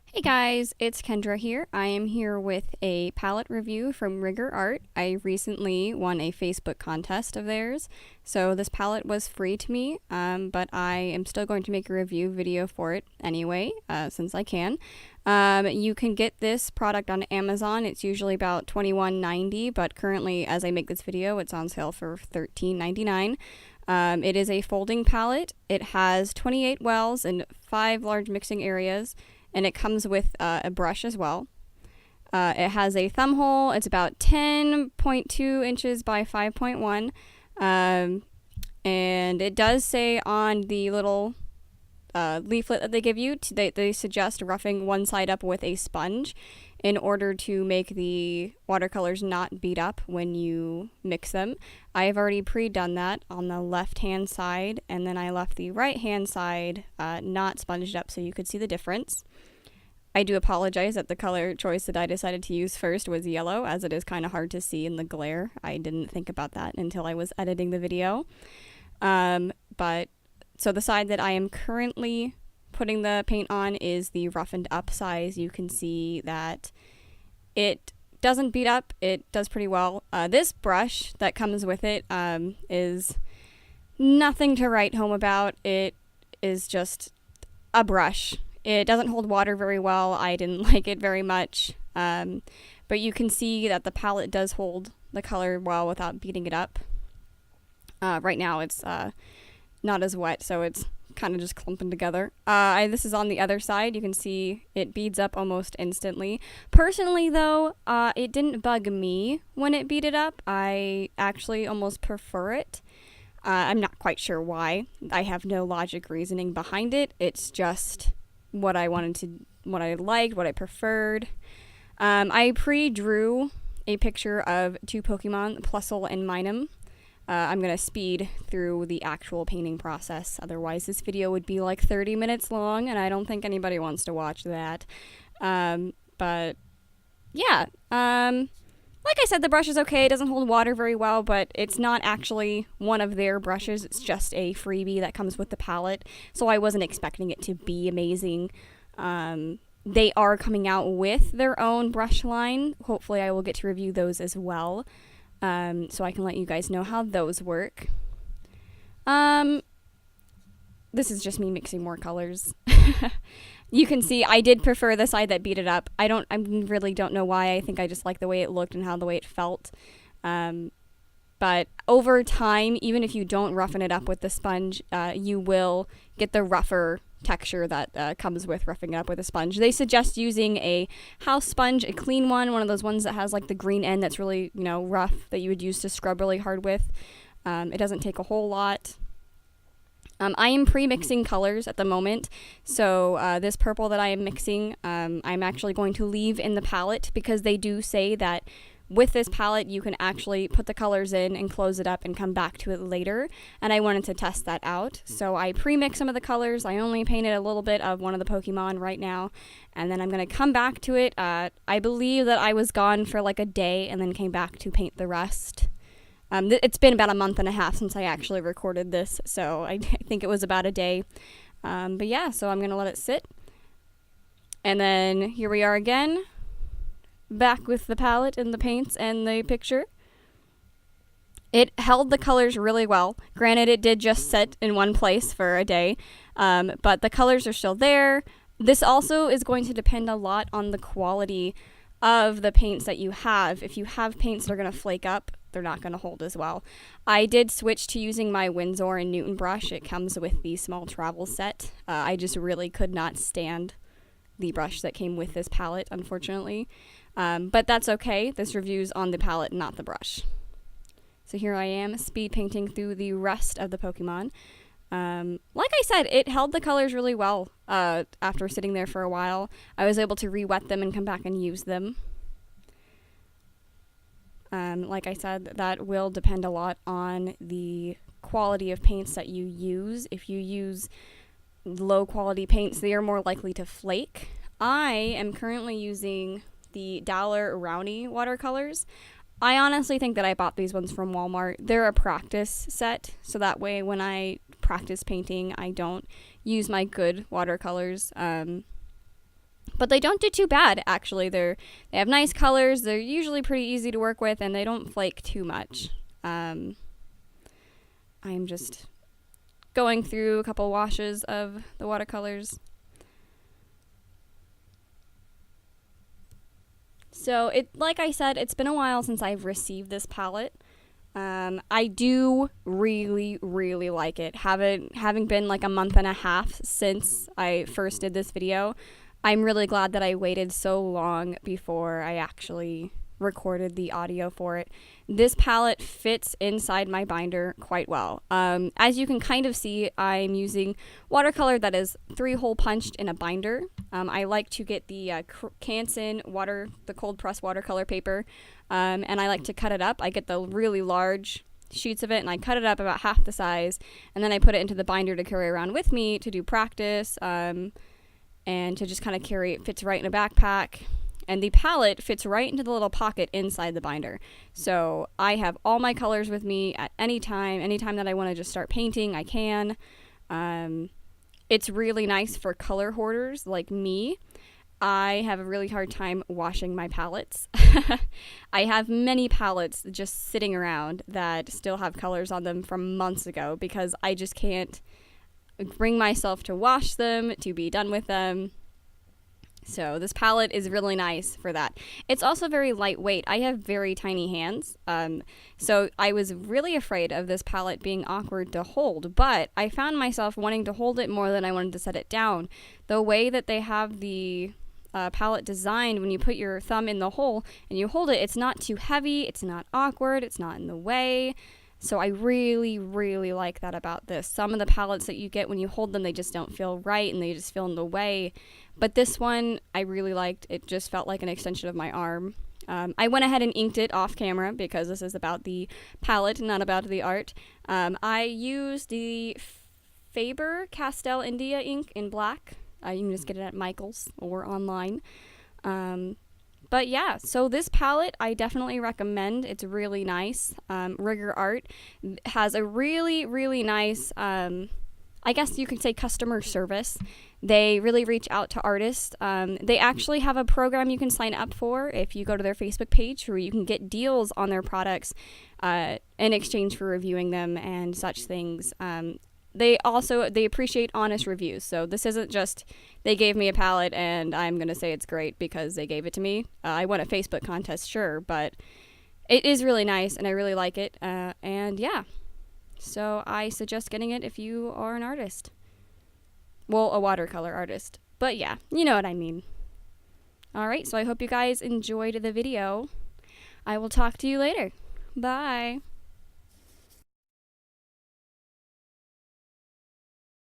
Hey guys, it's Kendra here. I am here with a palette review from Rigger Art. I recently won a Facebook contest of theirs, so this palette was free to me, but I am still going to make a review video for it anyway, since I can. You can get this product on Amazon. It's usually about $21.90, but currently, as I make this video, it's on sale for $13.99. It is a folding palette. It has 28 wells and 5 large mixing areas, and it comes with a brush as well. It has a thumb hole. It's about 10.2 inches by 5.1. And it does say on the little leaflet that they give you, they suggest roughing one side up with a sponge in order to make the watercolors not beat up when you mix them. I have already pre-done that on the left-hand side, and then I left the right-hand side not sponged up so you could see the difference. I do apologize that the color choice that I decided to use first was yellow, as it is kind of hard to see in the glare. I didn't think about that until I was editing the video. But so the side that I am currently putting the paint on is the roughened up size. You can see that it doesn't beat up. It does pretty well. This brush that comes with it is nothing to write home about. It is just a brush. It doesn't hold water very well. I didn't like it very much. But you can see that the palette does hold the color well without beating it up. Right now it's not as wet, so it's kind of just clumping together. This is on the other side. You can see it beads up almost instantly. Personally, though, it didn't bug me when it beaded up. I actually almost prefer it. I'm not quite sure why. I have no logic reasoning behind it. It's just what I wanted to, what I liked, what I preferred. I pre-drew a picture of 2 Pokemon, Plusle and Minun. I'm going to speed through the actual painting process. Otherwise, this video would be like 30 minutes long, and I don't think anybody wants to watch that. But yeah, like I said, the brush is okay. It doesn't hold water very well, but it's not actually one of their brushes. It's just a freebie that comes with the palette, so I wasn't expecting it to be amazing. They are coming out with their own brush line. Hopefully I will get to review those as well, so I can let you guys know how those work. This is just me mixing more colors. You can see I did prefer the side that beat it up. I really don't know why. I think I just like the way it looked and how the way it felt. But over time, even if you don't roughen it up with the sponge, you will get the rougher texture that comes with roughing it up with a sponge. They suggest using a house sponge, a clean one of those ones that has like the green end that's really, rough, that you would use to scrub really hard with. It doesn't take a whole lot. I am pre-mixing colors at the moment, so this purple that I am mixing, I'm actually going to leave in the palette because they do say that with this palette you can actually put the colors in and close it up and come back to it later, and I wanted to test that out. So I pre-mix some of the colors. I only painted a little bit of one of the Pokemon right now, and then I'm going to come back to it. I believe that I was gone for like a day and then came back to paint the rest. It's been about a month and a half since I actually recorded this, so I think it was about a day. But yeah, so I'm going to let it sit. And then here we are again, back with the palette and the paints and the picture. It held the colors really well. Granted, it did just sit in one place for a day, but the colors are still there. This also is going to depend a lot on the quality of the paints that you have. If you have paints that are going to flake up, they're not going to hold as well. I did switch to using my Winsor and Newton brush. It comes with the small travel set. I just really could not stand the brush that came with this palette, unfortunately. But that's okay. This review's on the palette, not the brush. So here I am, speed painting through the rest of the Pokemon. Like I said, it held the colors really well after sitting there for a while. I was able to re-wet them and come back and use them. Like I said, that will depend a lot on the quality of paints that you use. If you use low quality paints, they are more likely to flake. I am currently using the Dollar Rowney watercolors. I honestly think that I bought these ones from Walmart. They're a practice set, so that way when I practice painting, I don't use my good watercolors. But they don't do too bad, actually. They have nice colors, they're usually pretty easy to work with, and they don't flake too much. I'm just going through a couple washes of the watercolors. So, like I said, it's been a while since I've received this palette. I do really, really like it. Having been like a month and a half since I first did this video, I'm really glad that I waited so long before I actually recorded the audio for it. This palette fits inside my binder quite well. As you can kind of see, I'm using watercolor that is 3-hole punched in a binder. I like to get the Canson the cold press watercolor paper, and I like to cut it up. I get the really large sheets of it and I cut it up about half the size, and then I put it into the binder to carry around with me to do practice, and to just kind of carry it. Fits right in a backpack. And the palette fits right into the little pocket inside the binder. So I have all my colors with me at any time. Anytime that I want to just start painting, I can. It's really nice for color hoarders like me. I have a really hard time washing my palettes. I have many palettes just sitting around that still have colors on them from months ago because I just can't bring myself to wash them, to be done with them. So this palette is really nice for that. It's also very lightweight. I have very tiny hands, so I was really afraid of this palette being awkward to hold, but I found myself wanting to hold it more than I wanted to set it down. The way that they have the palette designed, when you put your thumb in the hole and you hold it, it's not too heavy, it's not awkward, it's not in the way. So I really, really like that about this. Some of the palettes that you get, when you hold them, they just don't feel right and they just feel in the way. But this one, I really liked. It just felt like an extension of my arm. I went ahead and inked it off camera because this is about the palette, not about the art. I used the Faber-Castell India ink in black. You can just get it at Michael's or online. But yeah, so this palette I definitely recommend. It's really nice. Rigger Art has a really, really nice, I guess you could say, customer service. They really reach out to artists. They actually have a program you can sign up for if you go to their Facebook page, where you can get deals on their products in exchange for reviewing them and such things. They appreciate honest reviews. So this isn't just they gave me a palette and I'm going to say it's great because they gave it to me. I won a Facebook contest, sure, but it is really nice and I really like it. And yeah, so I suggest getting it if you are an artist. Well, a watercolor artist. But yeah, you know what I mean. All right, so I hope you guys enjoyed the video. I will talk to you later. Bye.